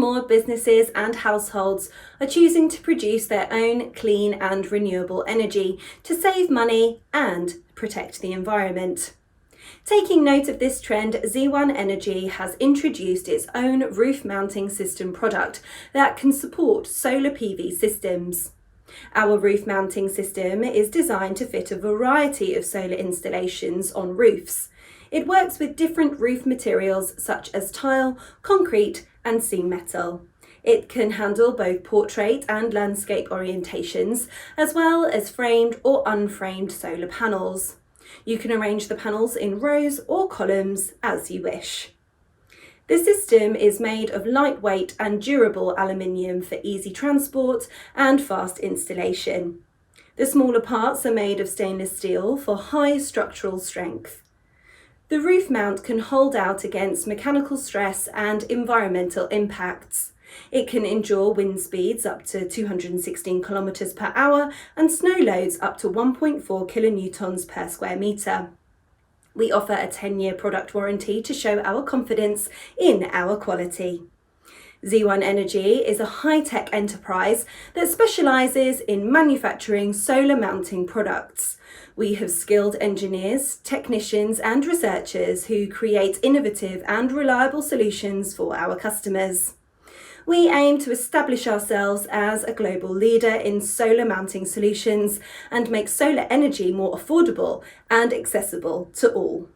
more businesses and households are choosing to produce their own clean and renewable energy to save money and protect the environment. Taking note of this trend, Ziyuan Energy has introduced its own roof mounting system product that can support solar PV systems. Our roof mounting system is designed to fit a variety of solar installations on roofs. It works with different roof materials such as tile, concrete and seam metal. It can handle both portrait and landscape orientations, as well as framed or unframed solar panels. You can arrange the panels in rows or columns as you wish. The system is made of lightweight and durable aluminium for easy transport and fast installation. The smaller parts are made of stainless steel for high structural strength. The roof mount can hold out against mechanical stress and environmental impacts. It can endure wind speeds up to 216 km per hour and snow loads up to 1.4 kilonewtons per square metre. We offer a 10-year product warranty to show our confidence in our quality. Ziyuan Energy is a high-tech enterprise that specialises in manufacturing solar mounting products. We have skilled engineers, technicians and researchers who create innovative and reliable solutions for our customers. We aim to establish ourselves as a global leader in solar mounting solutions and make solar energy more affordable and accessible to all.